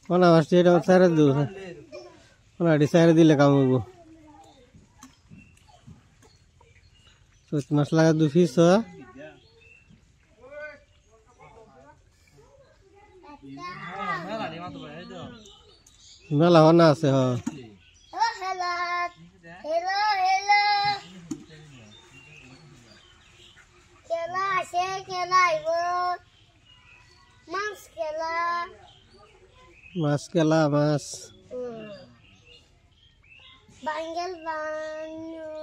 কোনা মাছ এটা সারে দিও কোনা ডি সারে দিলে কাম হইব তো মাছ লাগা দু পিস মেলা হনা আছে হ Mas kela mas. Bangal banyu.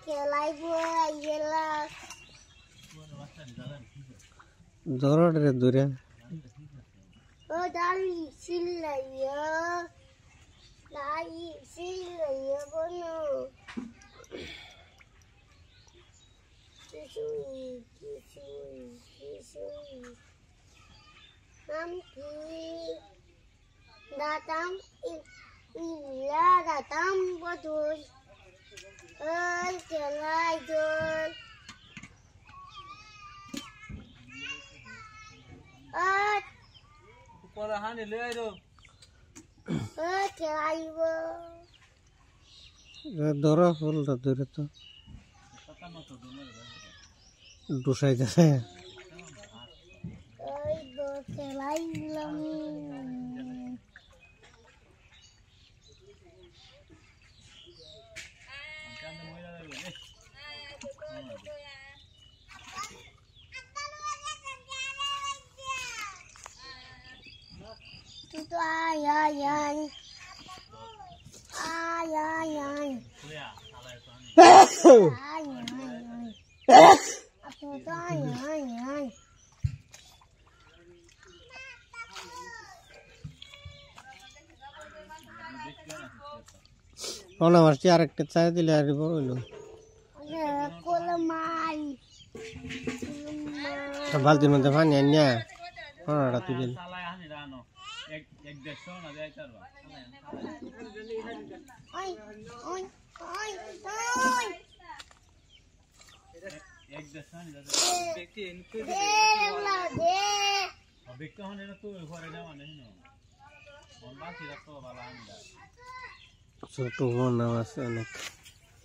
Kelai buat jelas. Dorot re dure. Dari silaya. Dari silaya bono. Nanti datang iya datang betul jalan jalan polahan ni leh tu jalan Dorot full dure to. Dusai jasa. Kelai lang. Itu ayah. Itu ayah. Kona maছ আরেকটা চাই দিলে আর বড় হইলো কোলমাই বালতির মধ্যে পানি আনিয়া কোনাটা তুলে ছোট পোনা মাছ অনেক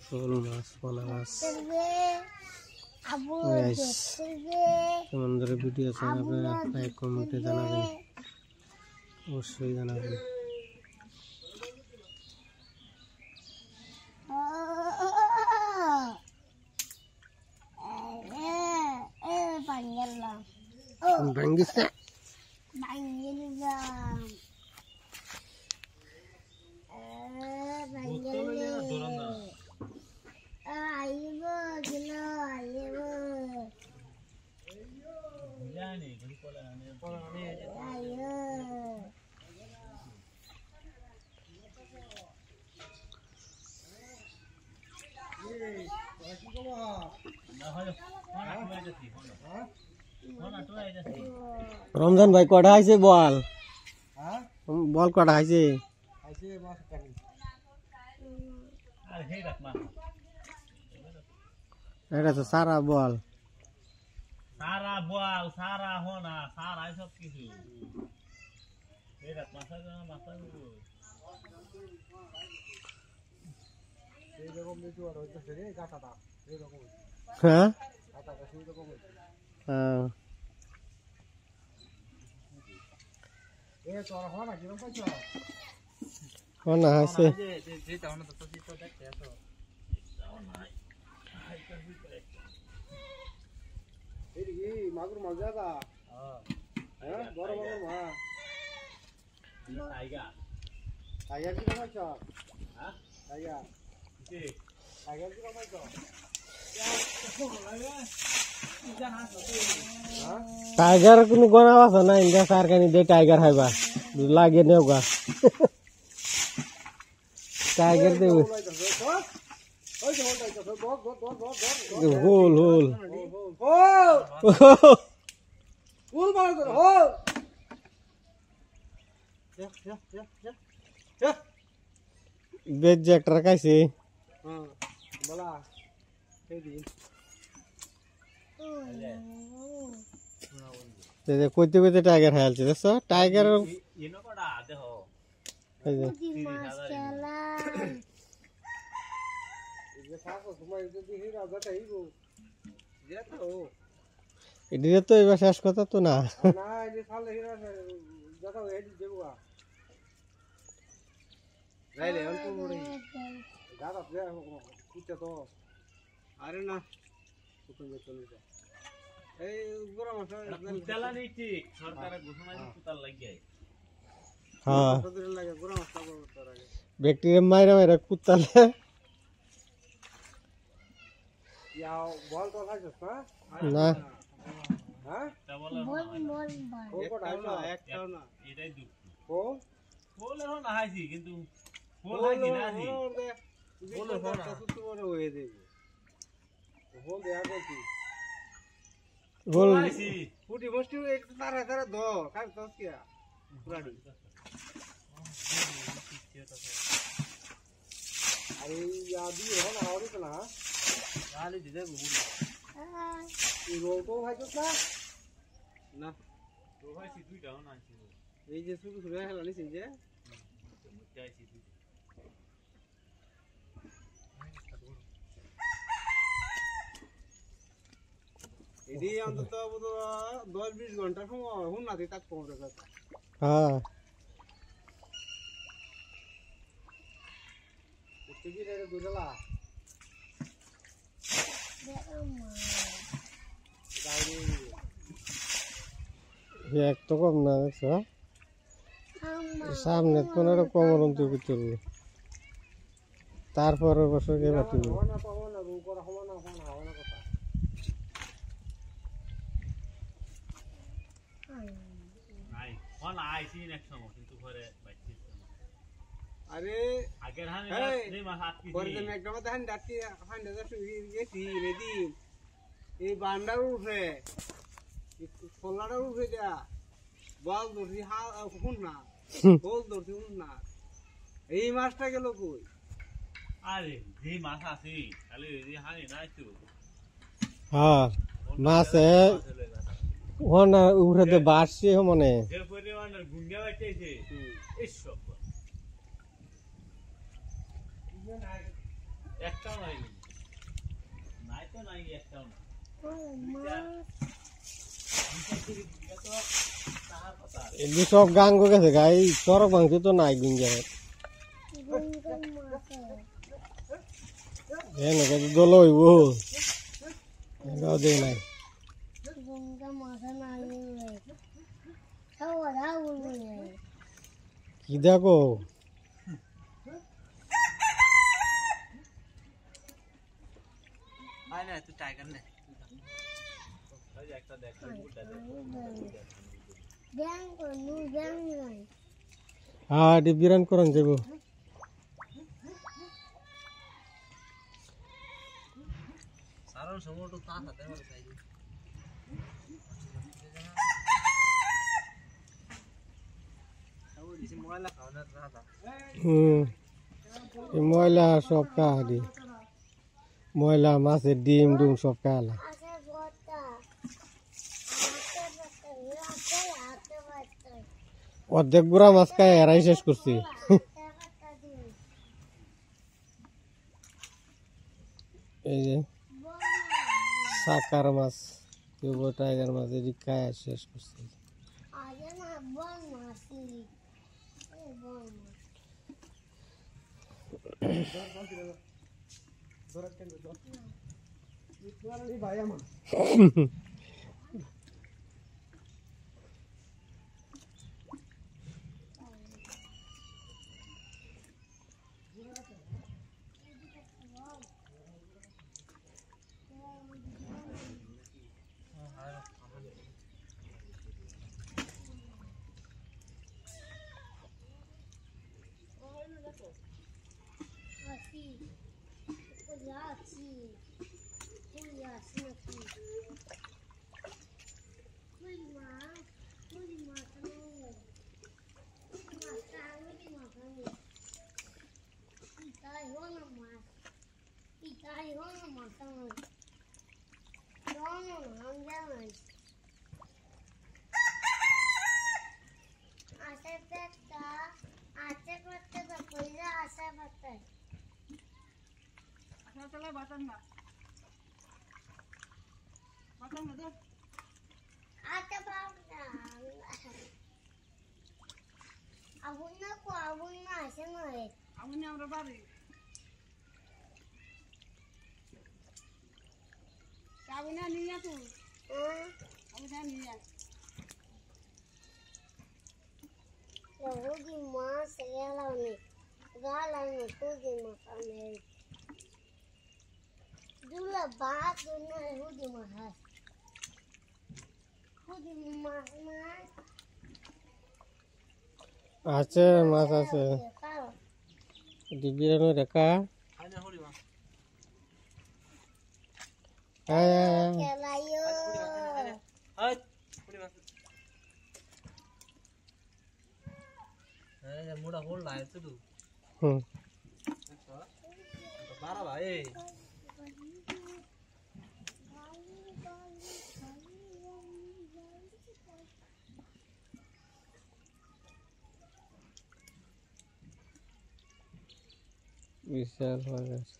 শোল মাছ পোনা মাছ কেমন ধরে ভিডিও চালাবে লাইক কমেন্টে জানাবেন অবশ্যই জানাবেন ভাঙ্গিস না রমজান ভাই কটা আইছে বল বল কটা আইছে এটা তো সারা বল সারা হোনা সারা সব কিছু এই রাত মাথা এইরকম কিছু আর হইতেছে রে গাটাটা এইরকম হ্যাঁ গাটাটা সেইরকম হ্যাঁ এ তোর হোনা কিরকম পাইছ কোনা আছে যে তাহলে তো তো দেখতে তো যাও না এই কি মাগুর মাছ জায়গা হ্যাঁ বড় বড় মা টাইগার টাইগার কি পাইছ হ্যাঁ টাইগার কি টাইগার কি পাইছ টাইগার কোনো গনা আছে না ইন্দা সারকানি দে টাইগার হাইবা লাগে নেওগা টাইগার দে হোল হোল হোল মার করে হোল বেজ একটা রাখাইছে হ্যাঁ বলা সেদিন কইতে কইতে টাইগার হালছে দেখছো টাইগার ইনো কড়া দেহ এই যে পুঁটি মাছ খেলাম এই যে ফাঁকো সময় যদি হিরা যাটাই গো যেটা ও এদিকে তো এবার শেষ কথা তো না না এই যে সালে হিরা যাটা এই দেবুয়া রাইলে অল্প বড়ি দাদা দে কুচে তো আরে না কুচে চলে যা এই গোরা মাছ কুতালা নেই ঠিক সরকারের ঘোষণা আছে কুতাল লাগিয়ে হ্যাঁ সদরে লাগে গোরা মাছ লাগবে তোর আগে ব্যাকটেরিয়া মাইরা মাইরা কুত্তালে ইয়া বল তো খাইছস না না হ্যাঁ তা বলে বল বল বল একটাও না একটাও না এটাই দুঃখ ও বলে না হাইছি কিন্তু বল হাইছি না জি বলে ফোনটা সুতু বড় হয়ে দেবে বল দেয়া করছি বল হাইছি ফুটি বসটি একটু তারা তারা দ কাজ দস কিয়া পুরাড়ি আরে ইয়াদি হন আওরি তো না তাহলে দিদে বুড়ি এই রোল তো খাইছস না না তো হাইছি দুইটাও না ছিল এই যে শুরু শুরু হেলা নিছিস যে মুতে হাইছি দুইটা এডি অন্তত 10-20 ঘন্টা সময় হুন না দি তাক পৌঁছে কথা হ্যাঁ টিভি রে দুলা গাড়ি এক তো কম না দেখছো সামনে কোন কোমর অন্তর করতে তারপর বছর কে বাটি হওয়া পাবো না রু করা হওয়া না কথা নাই কোন আইছি এক সময় কিন্তু ঘরে বাইছি আরে আগের হানি এই, নেই মাছ আটকি পরে যে মেঘনামা দেখান ডাকি হান্ডে যাচ্ছে গেছি রেডি এই বান্ডার উঠে খোলাটা উঠে যা বল ধরছি শুন না বল ধরছি শুন না এই মাছটা গেল কই আরে যে মাছ আছে তাহলে যে হানি নাই তো হ্যাঁ মাছে ওনা উড়ে বাসছে মনে যে পরিমাণের গুঙ্গা বাইতেছে এই সব একটাও নাই নাই তো নাই একটাও না এগুলি সব গাঙ্গ গেছে গাই চরক মাংস তো নাই গুঞ্জা দল হইব দে নাই কি দেখো নাই না তুই টাইগার নে একটা দেখ হ্যাঁ বিরান করন যাব সারার সময় তো তা হাতে আমার চাই ওই দিছে মোবাইল খাওয়া রাখা ময়লা সব কাহারি ময়লা মাছের ডিম ডুম সব কালা অর্ধেক বুড়া মাছ খায় এরাই শেষ করছি এই যে সাকার মাছ টাইগার মাছ এটি খায় শেষ করছি ভাই আমার Pica, Ata bawna. Abun na ko abun na sanoy. Hogi mas segala ni. Galang hogi mas ane. Dula baat duna hogi mas. Hogi mas mas. আছে মাছ আছে ডিবিরানো রেখা Kelayo. मुड़ा होल लाए तो तू হুম बारह भाई বিশাল হয়ে গেছে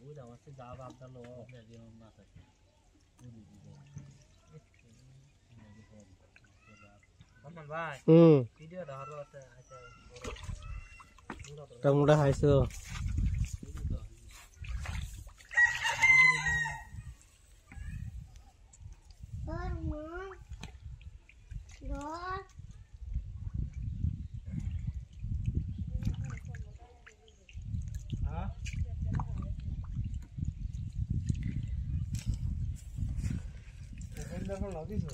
वो जावा से जा बाप दा लो अपने दिन ना सके कमल भाई হুম वीडियो धारो अच्छा টমোটা খাইছো Hormon. Dor. हां अंदर हो लादी सो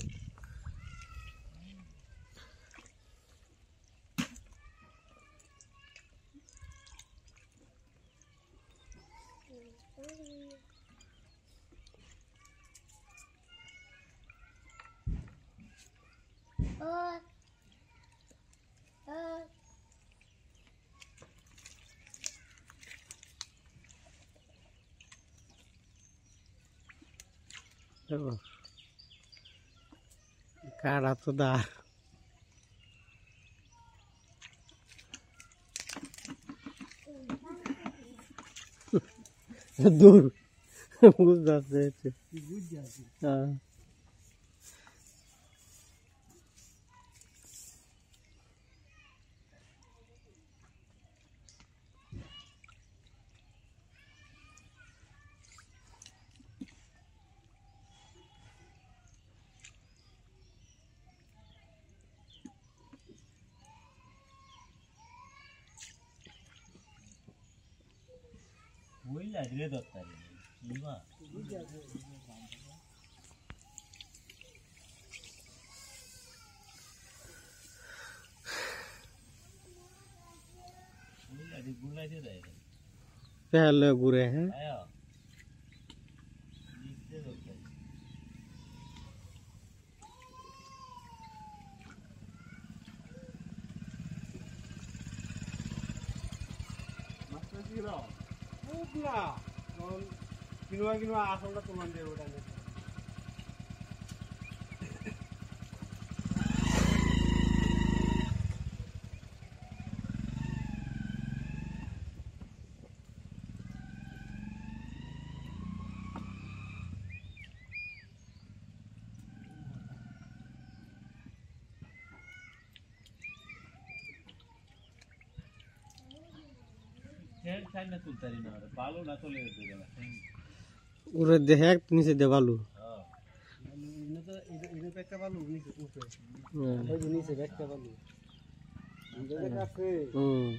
কারা তো দা দূর বুঝতে পারছি बुझ जाती হ্যাঁ वही लगे दोस्ता रे नीवा बुझ जाती वही लगे गुला दे रहे पहले बुरे हैं आया नीचे दोस्ता মাস্টার কি রাও খুব না কারণ কিনুয়া আসলটা তোমার দিয়ে ওটা নেই चैन साइड ना तुलता रही ना बालो ना तो ले दे देगा ওরে দেখে নিচে দেবালু हां ইনে তো ইনে পেটটা ভালো নিচে উঠে হুম ওই যে নিচে পেটটা ভালো ইনে কাছে হুম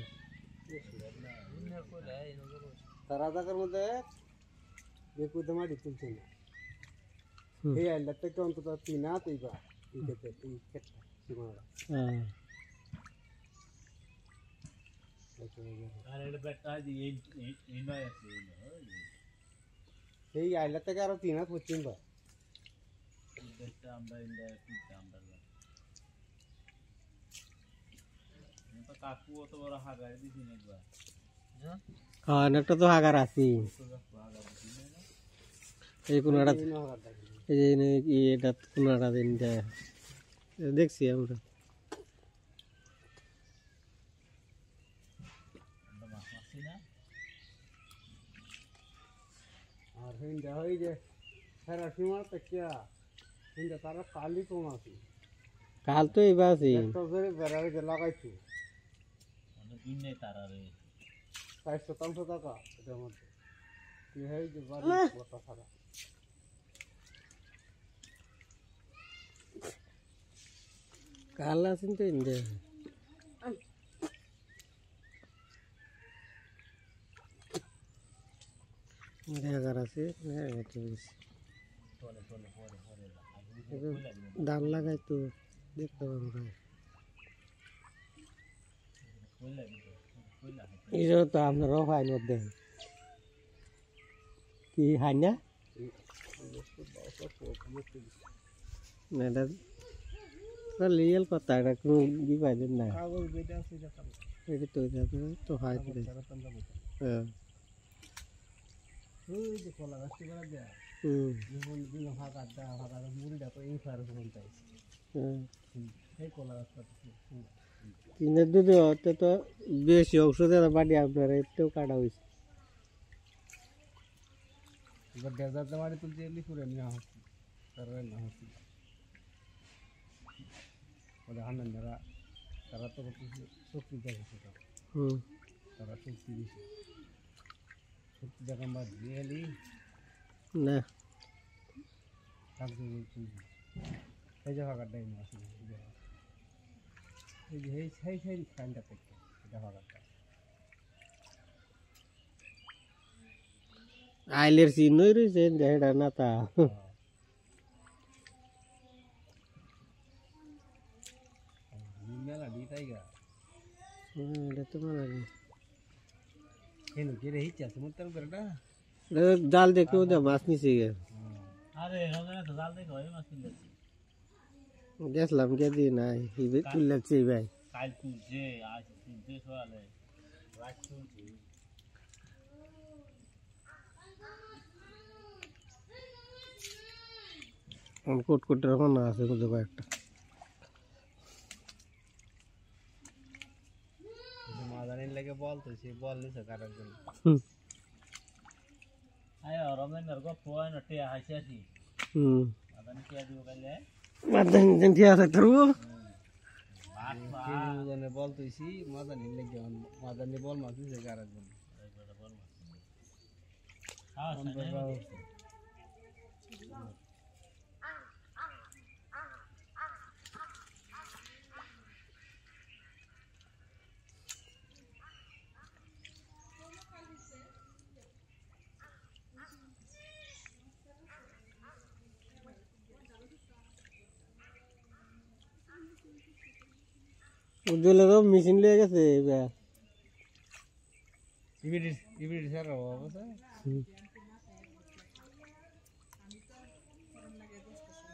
ইনে করে তারা জায়গার মধ্যে দেখো দমাড়ি তুলছে না এই আইলাতে কি অন্তত তিনা তৈবা এই ক্ষেত্রে সীমানা হ্যাঁ अरे बेटा जी ये इनवा ऐसे এই আইলা থেকে আরো তিন হাত পশ্চিম বা बेटा আমরা ইন্দা কি আমরা কাকু অত বড় হাগায় দিছি না একবার হ্যাঁ একটা তো হাগার আছি এই কোনাটা এই যে এটা কোনাটা দিন দেখছি আমরা মাছ মারছি না আর হিন্দা ওই যে সারা সীমার তাকিয়া হিন্দা তারা কালি কম আছে কাল তো এবার আছি একটা করে বেড়ারে যে লাগাইছি দিন নেই তারা রে 400 টাকা এটার মধ্যে কি হয় যে বাড়ি কথা সারা কাল আছেন তো ইন্দে হাগার আছে ধান লাগাই তো দেখতে পাবো এটা তো আপনারাও হয় না দেন কি হয় না এটা লিয়াল কথা এটা কোনো ই পাইলেন না কাগজ বেটা আছে দেখা এটা তো হয় হ্যাঁ ওই যে কলা গাছটি বেড়া দেয়া জীবন দিন ফাঁকা মুড়িটা তো এই ফার বলতাই এই কলা গাছটা কিনের দুধে হতে তো বেশি ঔষধের বাড়ি আপনার এতেও কাটা হয়েছে এবার ডেজার্ট বাড়ি তুলতে এলি করে নেওয়া হচ্ছে তারা না হচ্ছে ওদের আনন্দরা তারা তো শক্তি দেখেছে তারা শক্তি দিছে শক্তি দেখান বা দিয়ে এলি না থাকতে এই যে ফাঁকাটাই নিয়ে আসি এই যে সেই সেই খানটা থেকে এটা ফাঁকাটা আইলের চিহ্নই রয়েছে এটা না তা মেলা দিতাই গা এটা তো মনে হয় কেন কে রে হিচ্ছে আছে মতো করে জাল দেখে ওদের মাছ নিচে আরে রঙের তো জাল দেখো এই মাছ কিনতেছি গেছিলাম কে দিয়ে নাই তুললাচ্ছে ভাই কাল তুলছে আজ তুলছে সকালে রাত তুলছে কোট কোটের মানা আছে বুঝতে কয়েকটা মাদানির লাগে বল তো সে বল নিছে কাটার জন্য আয় রমেনের গপ হয় না টিয়া হাসি আসি আদানি টিয়া দিব কাইলে মাদানি ঠিক আছে তোর ভাত মাদানি বল তুইছি মাদানির লাগে মাদানি বল মাছ নিছে কাটার জন্য উজ্জ্বল মেশিন লিয়ে গেছে ইবিডি স্যার অবস্থা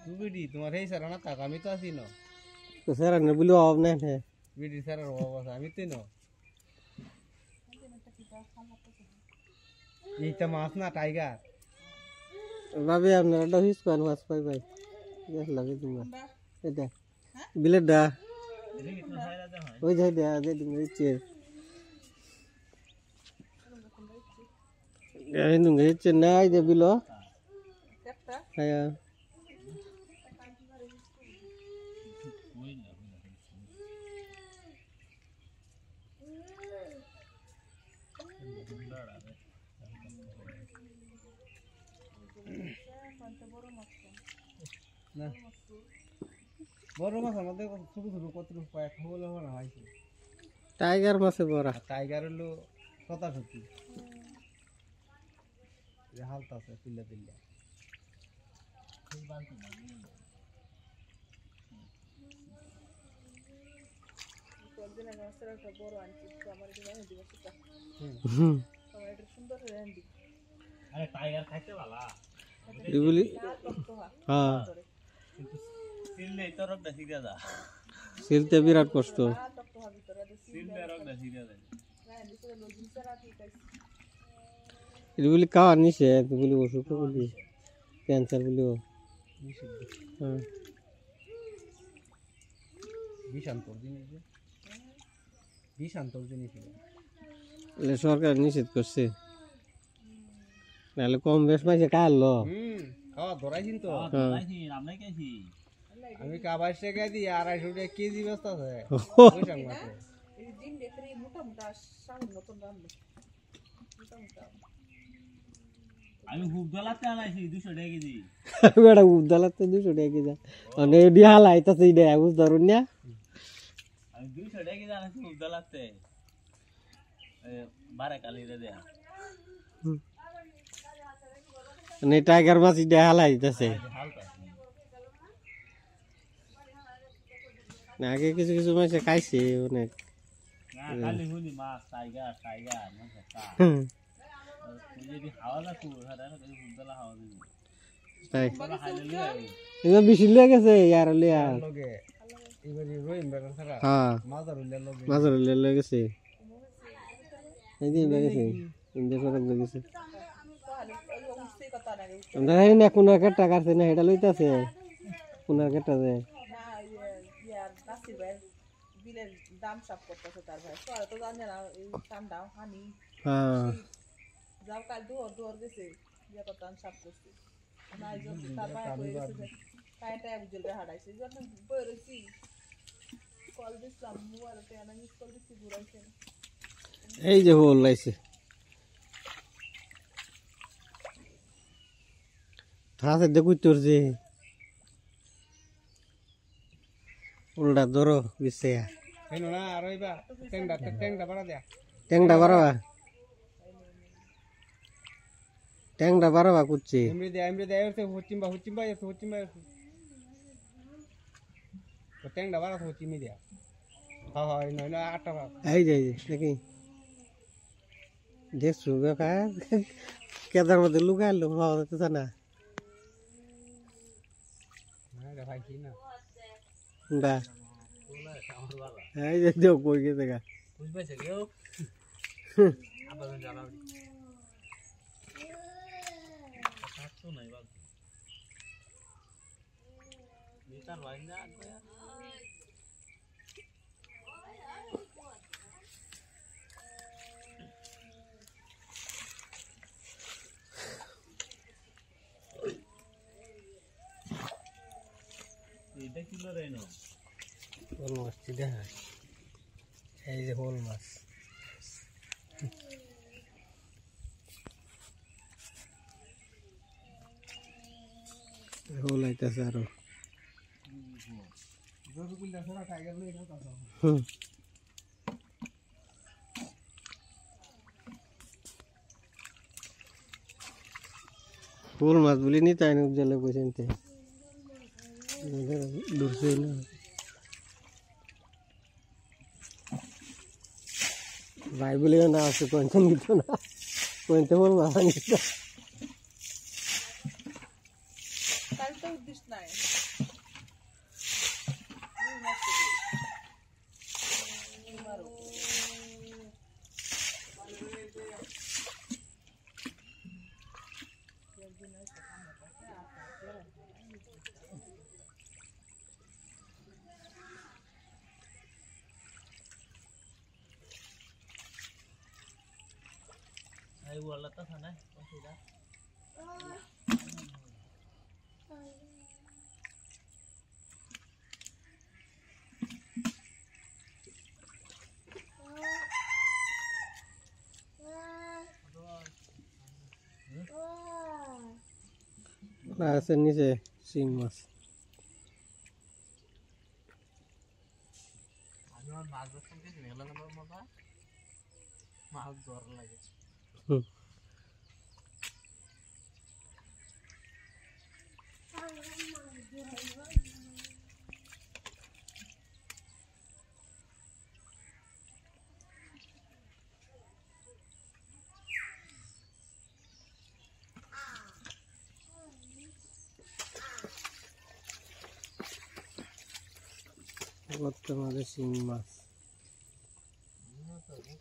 ইবিডি তোমার এই স্যার না থাক আমি তো আছি না তো স্যার না বলে অভাব নাই ইবিডি স্যার অবস্থা আমি তো না এইটা মাছ না টাইগার ভাবি আপনারা একটা হিস করেন মাছ পাই ভাই লাগে তোমার এটা বিলেট দা ওই যাই দেয়া যে তুমি ইচ্ছে এই নুঙ্গে ইচ্ছে নাই যে বিলো হ্যাঁ না বড় মাছ আমাদের ছোট ছোট কত কয়েক হলে না হয়েছে টাইগার মাছে বড় টাইগার হলো কথা সত্যি হালতা আছে পিল্লা পিল্লা আরে টাইগার খাইতে ভালো এগুলি হ্যাঁ সিল নেই তোর বেশি দাদা সিলতে বিরাট কষ্ট এটা বলি খাওয়ার নিষে বলি ওষুধ বলি ক্যান্সার বলি হ্যাঁ সরকার নিষেধ করছে নাহলে কম বেশ পাইছে কাটলো খাওয়া ধরাইছিন তো আমরা গেছি আমি কাবাস টাকা দিই 250 টাকা কেজি ব্যস্ত আছে আমি হুগদলাতে আনাইছি 200 টাকা কেজি বেটা উদালাতে 200 টাকা কেজি মানে ডিহাল আইতাছে ইডা বুঝ ধরুন না আমি 200 টাকা কেজি আনাইছি হুগদলাতে বারে কালি রে দেয়া মানে টাইগার মাছ ডিহাল আইতাছে না আগে কিছু কিছু মাছ খাইছে অনেক না কালি হুনি মাছ টাইগার না কা যদি হাওয়া না তো হারা না হুগদলা হাওয়া দিবি তাই বলা হাইলে লই এটা বেশি লয়ে গেছে ইয়ার লিয়া লগে এবারে রহিম বেটা ছাড়া হ্যাঁ মাদার উল্লে লগে মাছের লয়ে গেছে এই যে লয়ে গেছে ইন্দে সরক লয়ে গেছে আমরা এই না কোন একটা টাকা আছে না এটা লইতাছে কোন একটা দে দাম সব করতেছে তার ভাই তোরা তো জানে না এই ঠান্ডা হানি হ্যাঁ যাও কাল দুয়ার গেছে ইয়া করতাম সব করছি না এই জন্য তার ভাই হয়ে গেছে যে কাইটা বুঝল রে হারাইছে যখন বই রইছি কল দিছিলাম মোবাইলতে আনা মিস কল দিছি ঘুরাইছে এই যে হোল লাইছে ঠাসে দেখুই তোর যে উল্টা ধরো বিছয়া হেনো না আর হইবা টেংডা বাড়া দেয়া ট্যাংটা বাড়াবা ট্যাংটা বাড়াবা কুচ্ছি এমরে দে এরতে হচিম্বা তো টেংডা বাড়া তো হচিমি দেয়া হ্যাঁ না আটটা এই যে দেখি দেখছো বেকা কেদার মধ্যে লুকাইলো হওয়া যেতে না রে ভাই কি না দা এই যে দেও কই গেছে গা বুঝবাইছে কেউ আবার জানাও কাটতো নাই বাল নিতার ভাই না এটা কিলো রেনো হোল মাছ দেখা এই যে হোল মাছ হোল আইতাছে আরো রসগোল্লা ছাড়া টাইগার লই না কথা হোল মাছ বলি নি তাই না জলে বসেনতে দূর से ना भाई बोले ना उसको कौन सा नहीं तो ना कौन सा बोल मारा नहीं तो কাল তো উদ্দেশ্য নাই ai wala ta sana masih dah ऐसे नीचे सिंग माছ আমি আর মাছ ধরতে গেছি মেলা নাম্বার মাথা মাছ ধর লাগে বর্তমানে সিং মাছ Kalau